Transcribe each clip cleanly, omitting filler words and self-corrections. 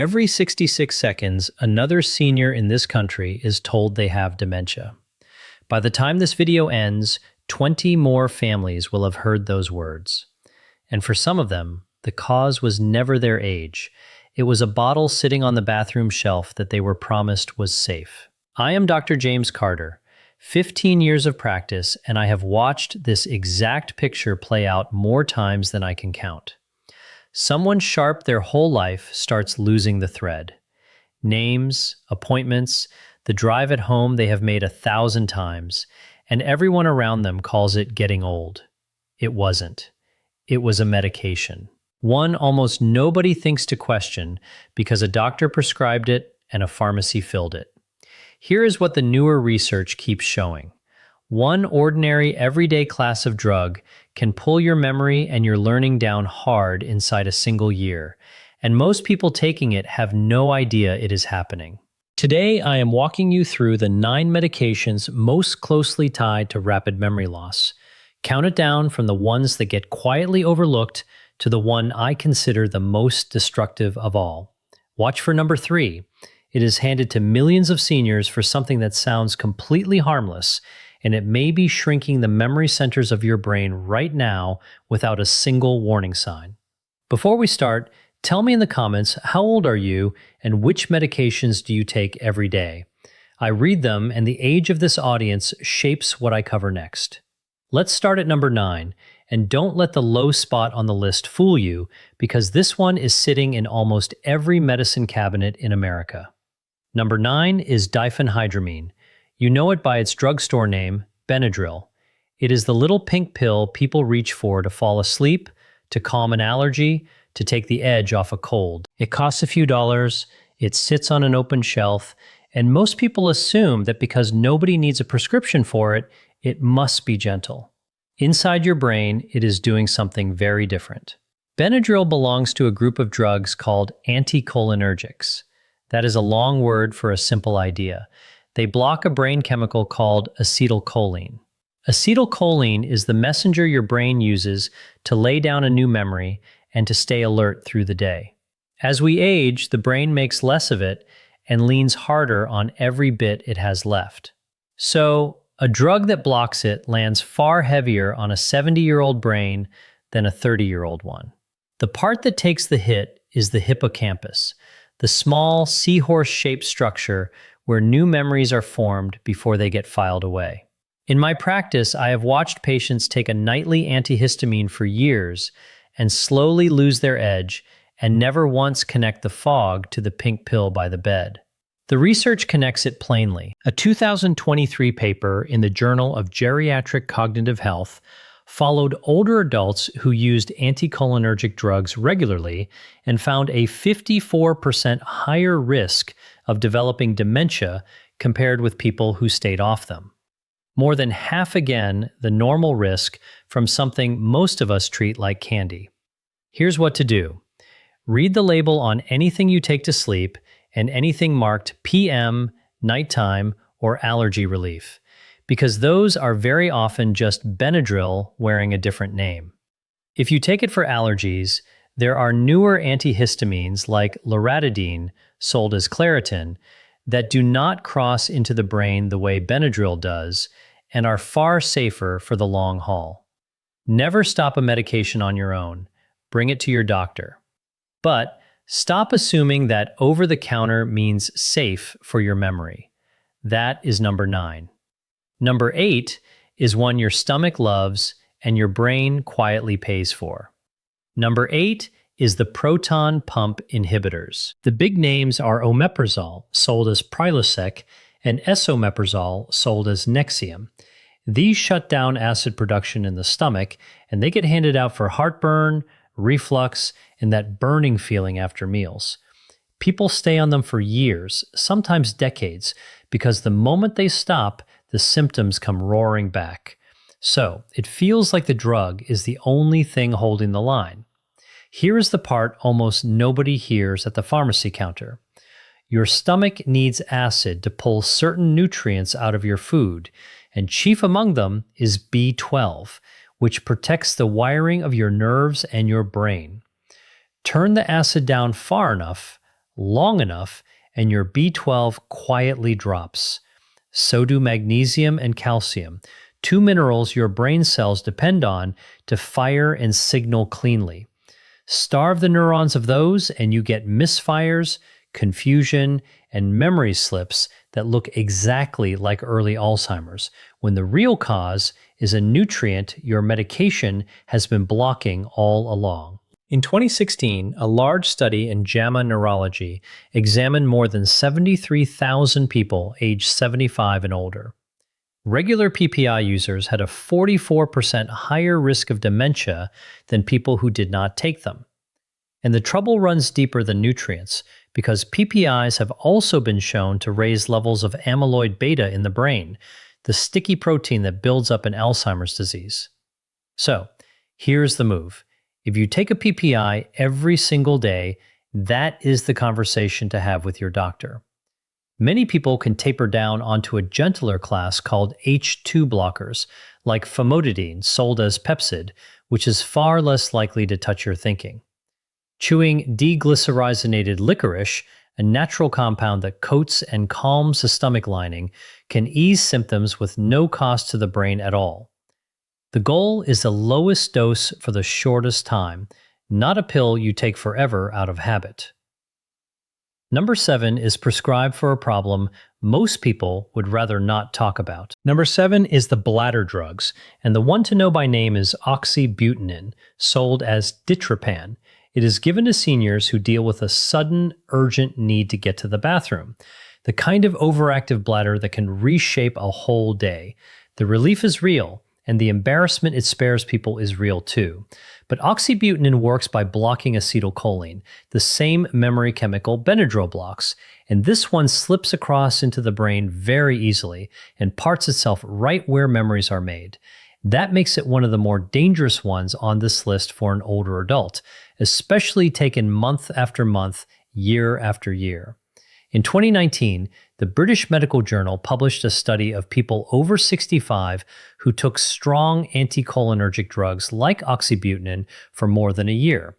Every 66 seconds, another senior in this country is told they have dementia. By the time this video ends, 20 more families will have heard those words. And for some of them, the cause was never their age. It was a bottle sitting on the bathroom shelf that they were promised was safe. I am Dr. James Carter, 15 years of practice, and I have watched this exact picture play out more times than I can count. Someone sharp their whole life starts losing the thread. Names, appointments, the drive at home they have made 1,000 times, and everyone around them calls it getting old. It wasn't. It was a medication. One almost nobody thinks to question because a doctor prescribed it and a pharmacy filled it. Here is what the newer research keeps showing. One ordinary, everyday class of drug can pull your memory and your learning down hard inside a single year, and most people taking it have no idea it is happening. Today, I am walking you through the 9 medications most closely tied to rapid memory loss. Count it down from the ones that get quietly overlooked to the one I consider the most destructive of all. Watch for number 3. It is handed to millions of seniors for something that sounds completely harmless, and it may be shrinking the memory centers of your brain right now without a single warning sign. Before we start, tell me in the comments, how old are you and which medications do you take every day? I read them, and the age of this audience shapes what I cover next. Let's start at number 9, and don't let the low spot on the list fool you, because this one is sitting in almost every medicine cabinet in America. Number 9 is diphenhydramine. You know it by its drugstore name, Benadryl. It is the little pink pill people reach for to fall asleep, to calm an allergy, to take the edge off a cold. It costs a few dollars, it sits on an open shelf, and most people assume that because nobody needs a prescription for it, it must be gentle. Inside your brain, it is doing something very different. Benadryl belongs to a group of drugs called anticholinergics. That is a long word for a simple idea. They block a brain chemical called acetylcholine. Acetylcholine is the messenger your brain uses to lay down a new memory and to stay alert through the day. As we age, the brain makes less of it and leans harder on every bit it has left. So, a drug that blocks it lands far heavier on a 70-year-old brain than a 30-year-old one. The part that takes the hit is the hippocampus, the small seahorse-shaped structure where new memories are formed before they get filed away. In my practice, I have watched patients take a nightly antihistamine for years and slowly lose their edge and never once connect the fog to the pink pill by the bed. The research connects it plainly. A 2023 paper in the Journal of Geriatric Cognitive Health followed older adults who used anticholinergic drugs regularly and found a 54% higher risk of developing dementia compared with people who stayed off them. More than half again the normal risk from something most of us treat like candy. Here's what to do. Read the label on anything you take to sleep and anything marked PM, nighttime, or allergy relief, because those are very often just Benadryl wearing a different name. If you take it for allergies, there are newer antihistamines like loratadine, sold as Claritin, that do not cross into the brain the way Benadryl does and are far safer for the long haul. Never stop a medication on your own. Bring it to your doctor. But stop assuming that over-the-counter means safe for your memory. That is number 9. Number 8 is one your stomach loves and your brain quietly pays for. Number 8 is the proton pump inhibitors. The big names are omeprazole, sold as Prilosec, and esomeprazole, sold as Nexium. These shut down acid production in the stomach, and they get handed out for heartburn, reflux, and that burning feeling after meals. People stay on them for years, sometimes decades, because the moment they stop, the symptoms come roaring back. So, it feels like the drug is the only thing holding the line. Here is the part almost nobody hears at the pharmacy counter. Your stomach needs acid to pull certain nutrients out of your food, and chief among them is B12, which protects the wiring of your nerves and your brain. Turn the acid down far enough, long enough, and your B12 quietly drops. So do magnesium and calcium, two minerals your brain cells depend on to fire and signal cleanly. Starve the neurons of those, and you get misfires, confusion, and memory slips that look exactly like early Alzheimer's, when the real cause is a nutrient your medication has been blocking all along. In 2016, a large study in JAMA Neurology examined more than 73,000 people aged 75 and older. Regular PPI users had a 44% higher risk of dementia than people who did not take them. And the trouble runs deeper than nutrients, because PPIs have also been shown to raise levels of amyloid beta in the brain, the sticky protein that builds up in Alzheimer's disease. So, here's the move. If you take a PPI every single day, that is the conversation to have with your doctor. Many people can taper down onto a gentler class called H2 blockers, like famotidine, sold as Pepcid, which is far less likely to touch your thinking. Chewing deglycerinated licorice, a natural compound that coats and calms the stomach lining, can ease symptoms with no cost to the brain at all. The goal is the lowest dose for the shortest time, not a pill you take forever out of habit. Number 7 is prescribed for a problem most people would rather not talk about. Number 7 is the bladder drugs, and the one to know by name is oxybutynin, sold as Ditropan. It is given to seniors who deal with a sudden, urgent need to get to the bathroom, the kind of overactive bladder that can reshape a whole day. The relief is real, and the embarrassment it spares people is real too. But oxybutynin works by blocking acetylcholine, the same memory chemical Benadryl blocks, and this one slips across into the brain very easily and parts itself right where memories are made. That makes it one of the more dangerous ones on this list for an older adult, especially taken month after month, year after year. In 2019, the British Medical Journal published a study of people over 65 who took strong anticholinergic drugs like oxybutynin for more than a year.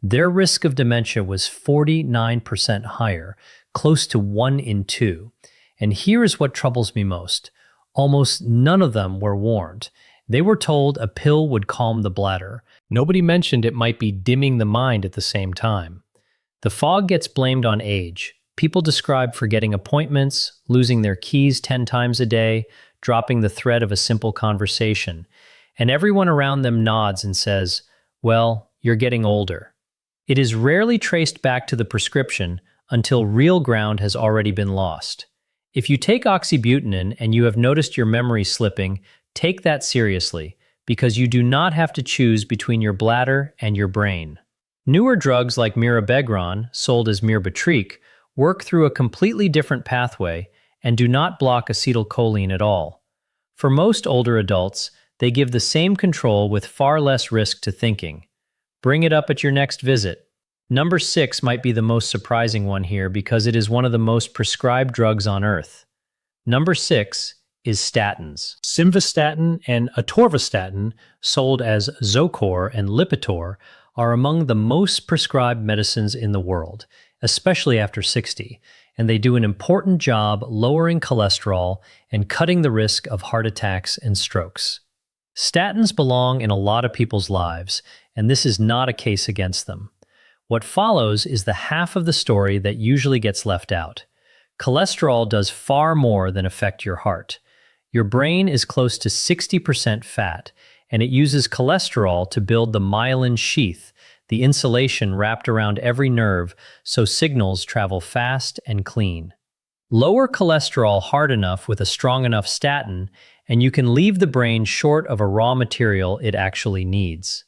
Their risk of dementia was 49% higher, close to 1 in 2. And here is what troubles me most. Almost none of them were warned. They were told a pill would calm the bladder. Nobody mentioned it might be dimming the mind at the same time. The fog gets blamed on age. People describe forgetting appointments, losing their keys 10 times a day, dropping the thread of a simple conversation. And everyone around them nods and says, "Well, you're getting older." It is rarely traced back to the prescription until real ground has already been lost. If you take oxybutynin and you have noticed your memory slipping, take that seriously, because you do not have to choose between your bladder and your brain. Newer drugs like mirabegron, sold as Mirbatriq, work through a completely different pathway and do not block acetylcholine at all. For most older adults, they give the same control with far less risk to thinking. Bring it up at your next visit. Number 6 might be the most surprising one here because it is one of the most prescribed drugs on Earth. Number 6 is statins. Simvastatin and atorvastatin, sold as Zocor and Lipitor, are among the most prescribed medicines in the world, especially after 60, and they do an important job lowering cholesterol and cutting the risk of heart attacks and strokes. Statins belong in a lot of people's lives, and this is not a case against them. What follows is the half of the story that usually gets left out. Cholesterol does far more than affect your heart. Your brain is close to 60% fat, and it uses cholesterol to build the myelin sheath, the insulation wrapped around every nerve so signals travel fast and clean. Lower cholesterol hard enough with a strong enough statin, and you can leave the brain short of a raw material it actually needs.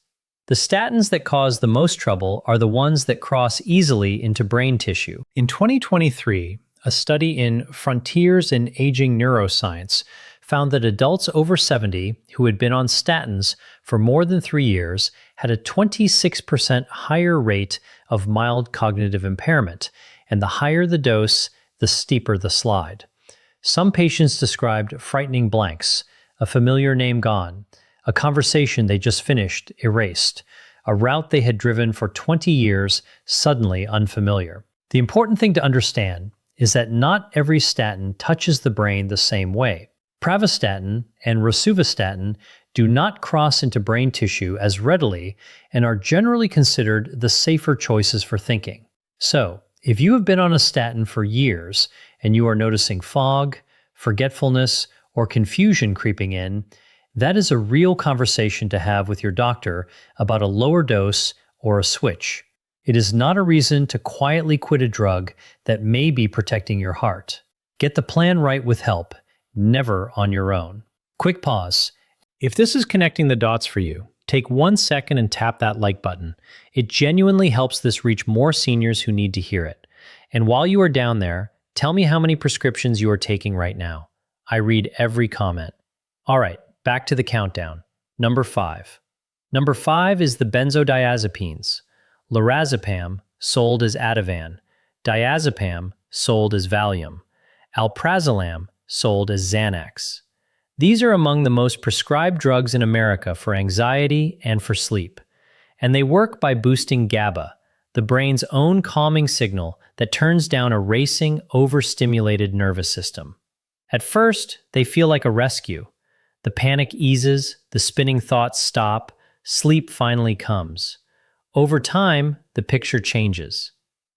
The statins that cause the most trouble are the ones that cross easily into brain tissue. In 2023, a study in Frontiers in Aging Neuroscience found that adults over 70 who had been on statins for more than 3 years had a 26% higher rate of mild cognitive impairment, and the higher the dose, the steeper the slide. Some patients described frightening blanks, a familiar name gone, a conversation they just finished erased, a route they had driven for 20 years suddenly unfamiliar. The important thing to understand is that not every statin touches the brain the same way. Pravastatin and rosuvastatin do not cross into brain tissue as readily and are generally considered the safer choices for thinking. So, if you have been on a statin for years and you are noticing fog, forgetfulness, or confusion creeping in, that is a real conversation to have with your doctor about a lower dose or a switch. It is not a reason to quietly quit a drug that may be protecting your heart. Get the plan right with help, never on your own. Quick pause. If this is connecting the dots for you, take 1 second and tap that like button. It genuinely helps this reach more seniors who need to hear it. And while you are down there, tell me how many prescriptions you are taking right now. I read every comment. All right, back to the countdown. Number 5. Number 5 is the benzodiazepines. Lorazepam, sold as Ativan. Diazepam, sold as Valium. Alprazolam, sold as Xanax. These are among the most prescribed drugs in America for anxiety and for sleep. And they work by boosting GABA, the brain's own calming signal that turns down a racing, overstimulated nervous system. At first, they feel like a rescue. The panic eases, the spinning thoughts stop, sleep finally comes. Over time, the picture changes.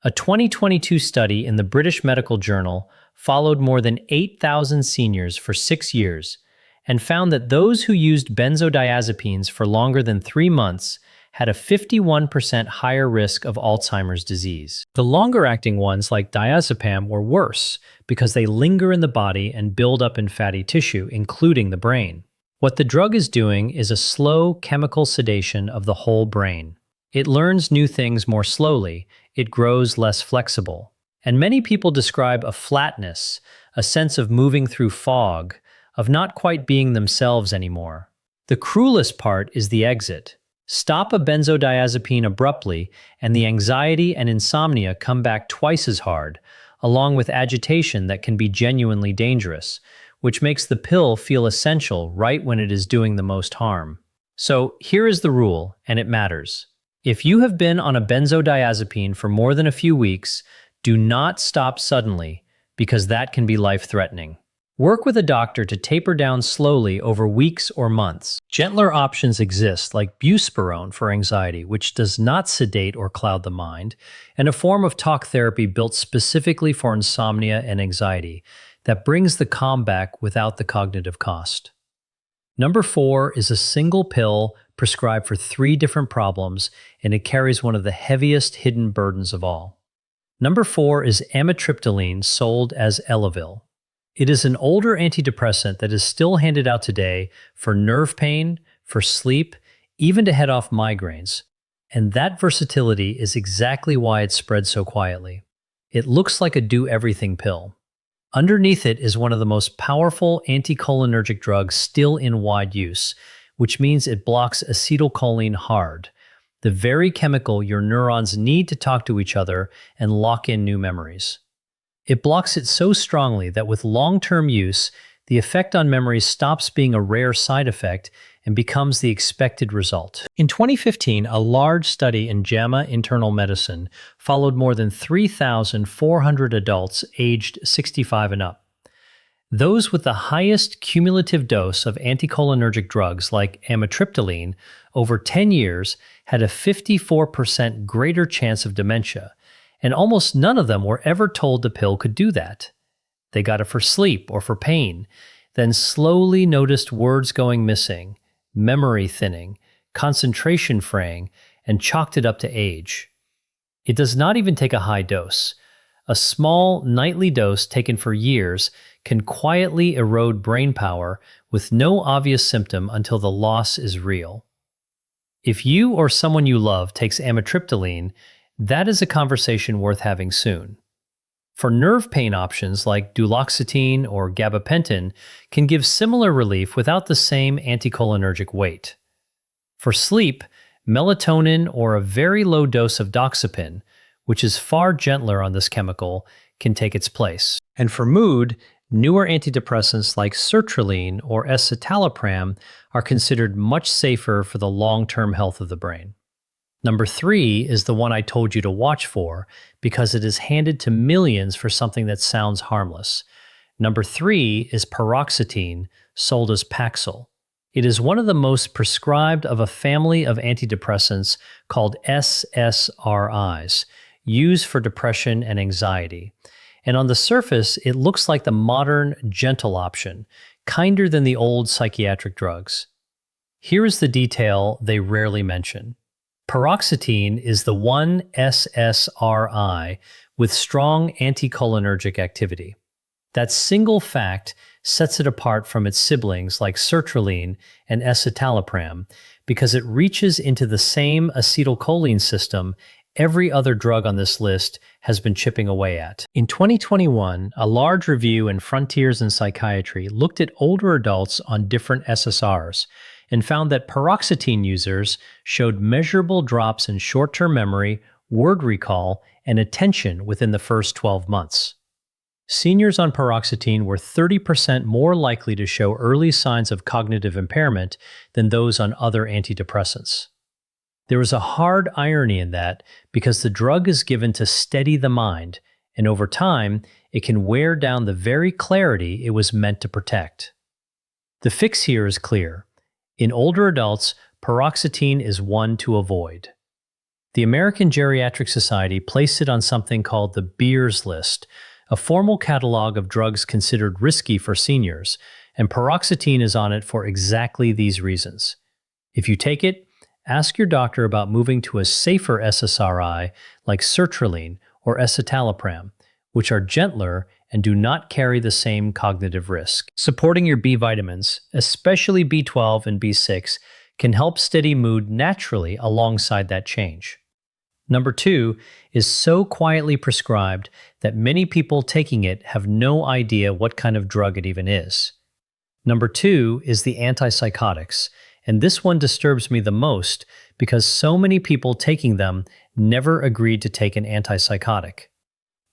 A 2022 study in the British Medical Journal followed more than 8,000 seniors for 6 years and found that those who used benzodiazepines for longer than 3 months had a 51% higher risk of Alzheimer's disease. The longer-acting ones like diazepam were worse because they linger in the body and build up in fatty tissue, including the brain. What the drug is doing is a slow chemical sedation of the whole brain. It learns new things more slowly, it grows less flexible. And many people describe a flatness, a sense of moving through fog, of not quite being themselves anymore. The cruelest part is the exit. Stop a benzodiazepine abruptly, and the anxiety and insomnia come back twice as hard, along with agitation that can be genuinely dangerous, which makes the pill feel essential right when it is doing the most harm. So here is the rule, and it matters. If you have been on a benzodiazepine for more than a few weeks, do not stop suddenly, because that can be life-threatening. Work with a doctor to taper down slowly over weeks or months. Gentler options exist, like buspirone for anxiety, which does not sedate or cloud the mind, and a form of talk therapy built specifically for insomnia and anxiety that brings the calm back without the cognitive cost. Number 4 is a single pill prescribed for 3 different problems, and it carries one of the heaviest hidden burdens of all. Number 4 is amitriptyline, sold as Elavil. It is an older antidepressant that is still handed out today for nerve pain, for sleep, even to head off migraines. And that versatility is exactly why it spread so quietly. It looks like a do-everything pill. Underneath it is one of the most powerful anticholinergic drugs still in wide use, which means it blocks acetylcholine hard, the very chemical your neurons need to talk to each other and lock in new memories. It blocks it so strongly that with long-term use, the effect on memory stops being a rare side effect and becomes the expected result. In 2015, a large study in JAMA Internal Medicine followed more than 3,400 adults aged 65 and up. Those with the highest cumulative dose of anticholinergic drugs like amitriptyline over 10 years had a 54% greater chance of dementia, and almost none of them were ever told the pill could do that. They got it for sleep or for pain, then slowly noticed words going missing, memory thinning, concentration fraying, and chalked it up to age. It does not even take a high dose. A small, nightly dose taken for years can quietly erode brain power with no obvious symptom until the loss is real. If you or someone you love takes amitriptyline, that is a conversation worth having soon. For nerve pain, options like duloxetine or gabapentin can give similar relief without the same anticholinergic weight. For sleep, melatonin or a very low dose of doxepin, which is far gentler on this chemical, can take its place. And for mood, newer antidepressants like sertraline or escitalopram are considered much safer for the long-term health of the brain. Number 3 is the one I told you to watch for because it is handed to millions for something that sounds harmless. Number 3 is paroxetine, sold as Paxil. It is one of the most prescribed of a family of antidepressants called SSRIs, used for depression and anxiety. And on the surface, it looks like the modern, gentle option, kinder than the old psychiatric drugs. Here is the detail they rarely mention. Paroxetine is the one SSRI with strong anticholinergic activity. That single fact sets it apart from its siblings like sertraline and escitalopram because it reaches into the same acetylcholine system every other drug on this list has been chipping away at. In 2021, a large review in Frontiers in Psychiatry looked at older adults on different SSRs and found that paroxetine users showed measurable drops in short-term memory, word recall, and attention within the first 12 months. Seniors on paroxetine were 30% more likely to show early signs of cognitive impairment than those on other antidepressants. There is a hard irony in that because the drug is given to steady the mind, and over time, it can wear down the very clarity it was meant to protect. The fix here is clear. In older adults, paroxetine is one to avoid. The American Geriatric Society placed it on something called the Beers List, a formal catalog of drugs considered risky for seniors, and paroxetine is on it for exactly these reasons. If you take it, ask your doctor about moving to a safer SSRI like sertraline or escitalopram, which are gentler and do not carry the same cognitive risk. Supporting your B vitamins, especially B12 and B6, can help steady mood naturally alongside that change. Number 2 is so quietly prescribed that many people taking it have no idea what kind of drug it even is. Number 2 is the antipsychotics, and this one disturbs me the most because so many people taking them never agreed to take an antipsychotic.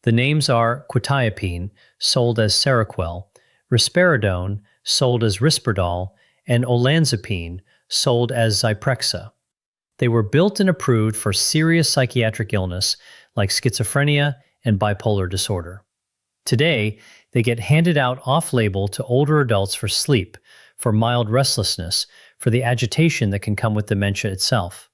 The names are quetiapine, sold as Seroquel, risperidone, sold as Risperdal, and olanzapine, sold as Zyprexa. They were built and approved for serious psychiatric illness like schizophrenia and bipolar disorder. Today, they get handed out off-label to older adults for sleep, for mild restlessness, for the agitation that can come with dementia itself.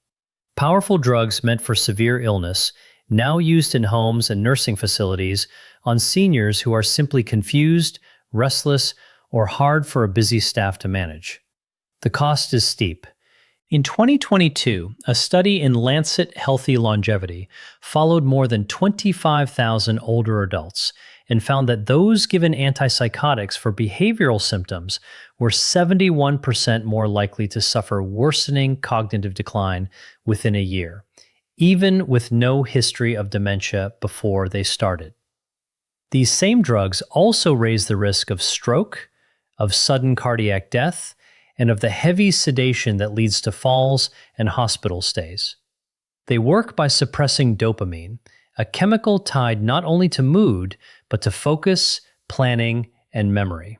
Powerful drugs meant for severe illness, now used in homes and nursing facilities on seniors who are simply confused, restless, or hard for a busy staff to manage. The cost is steep. In 2022, a study in Lancet Healthy Longevity followed more than 25,000 older adults and found that those given antipsychotics for behavioral symptoms were 71% more likely to suffer worsening cognitive decline within a year, even with no history of dementia before they started. These same drugs also raise the risk of stroke, of sudden cardiac death, and of the heavy sedation that leads to falls and hospital stays. They work by suppressing dopamine, a chemical tied not only to mood, but to focus, planning, and memory.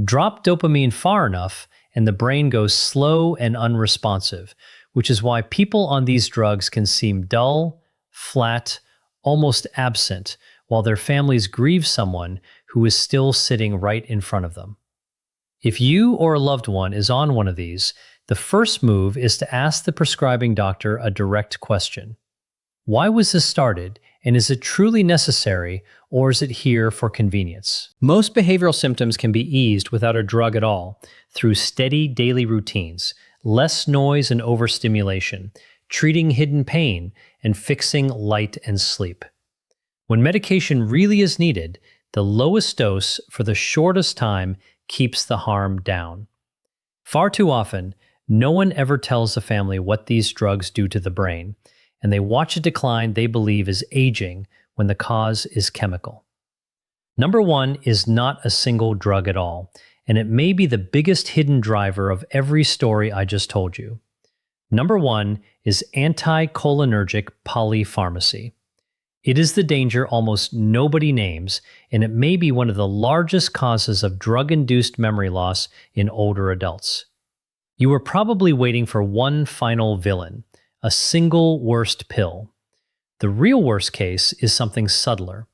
Drop dopamine far enough, and the brain goes slow and unresponsive, which is why people on these drugs can seem dull, flat, almost absent, while their families grieve someone who is still sitting right in front of them. If you or a loved one is on one of these, the first move is to ask the prescribing doctor a direct question. Why was this started, and is it truly necessary, or is it here for convenience? Most behavioral symptoms can be eased without a drug at all, through steady daily routines, less noise and overstimulation, treating hidden pain, and fixing light and sleep. When medication really is needed, the lowest dose for the shortest time keeps the harm down. Far too often, no one ever tells the family what these drugs do to the brain, and they watch a decline they believe is aging when the cause is chemical. Number 1 is not a single drug at all, and it may be the biggest hidden driver of every story I just told you. Number 1 is anticholinergic polypharmacy. It is the danger almost nobody names, and it may be one of the largest causes of drug-induced memory loss in older adults. You were probably waiting for one final villain, a single worst pill. The real worst case is something subtler: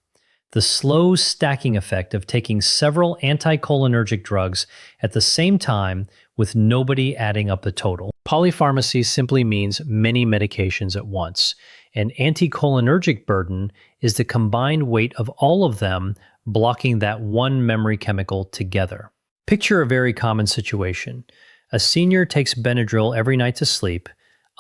the slow stacking effect of taking several anticholinergic drugs at the same time with nobody adding up the total. Polypharmacy simply means many medications at once, and anticholinergic burden is the combined weight of all of them blocking that one memory chemical together. Picture a very common situation. A senior takes Benadryl every night to sleep,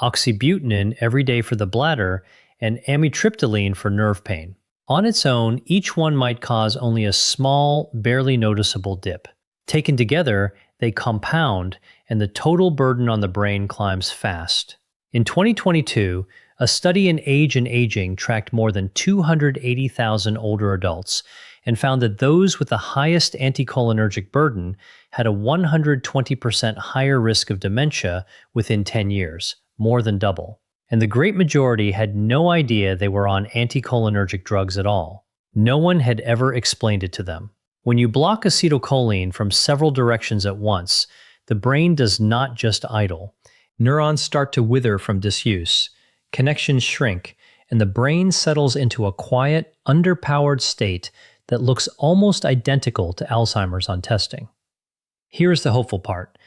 oxybutynin every day for the bladder, and amitriptyline for nerve pain. On its own, each one might cause only a small, barely noticeable dip. Taken together, they compound, and the total burden on the brain climbs fast. In 2022, a study in Age and Aging tracked more than 280,000 older adults and found that those with the highest anticholinergic burden had a 120% higher risk of dementia within 10 years, more than double. And the great majority had no idea they were on anticholinergic drugs at all. No one had ever explained it to them. When you block acetylcholine from several directions at once, the brain does not just idle. Neurons start to wither from disuse, connections shrink, and the brain settles into a quiet, underpowered state that looks almost identical to Alzheimer's on testing. Here's the hopeful part,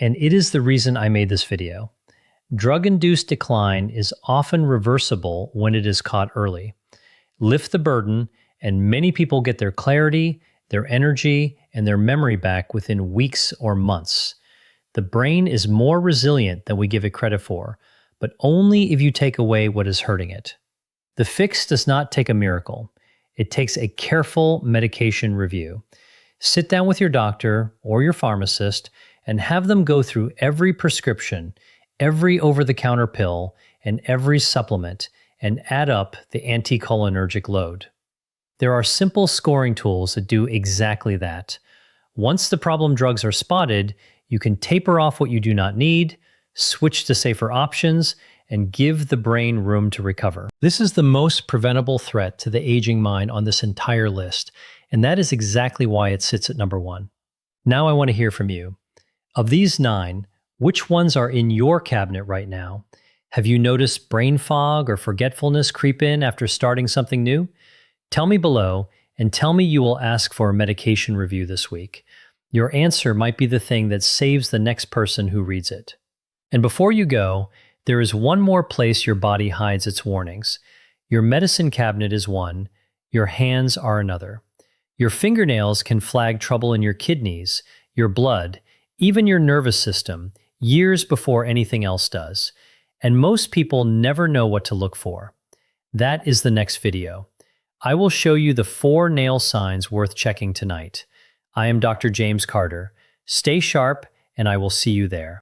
and it is the reason I made this video. Drug-induced decline is often reversible when it is caught early. Lift the burden, and many people get their clarity, their energy, and their memory back within weeks or months. The brain is more resilient than we give it credit for, but only if you take away what is hurting it. The fix does not take a miracle. It takes a careful medication review. Sit down with your doctor or your pharmacist and have them go through every prescription, every over-the-counter pill, and every supplement, and add up the anticholinergic load. There are simple scoring tools that do exactly that. Once the problem drugs are spotted, you can taper off what you do not need, switch to safer options, and give the brain room to recover. This is the most preventable threat to the aging mind on this entire list, and that is exactly why it sits at number 1. Now I want to hear from you. Of these 9, which ones are in your cabinet right now? Have you noticed brain fog or forgetfulness creep in after starting something new? Tell me below, and tell me you will ask for a medication review this week. Your answer might be the thing that saves the next person who reads it. And before you go, there is one more place your body hides its warnings. Your medicine cabinet is one, your hands are another. Your fingernails can flag trouble in your kidneys, your blood, even your nervous system, years before anything else does. And most people never know what to look for. That is the next video. I will show you the 4 nail signs worth checking tonight. I am Dr. James Carter. Stay sharp, and I will see you there.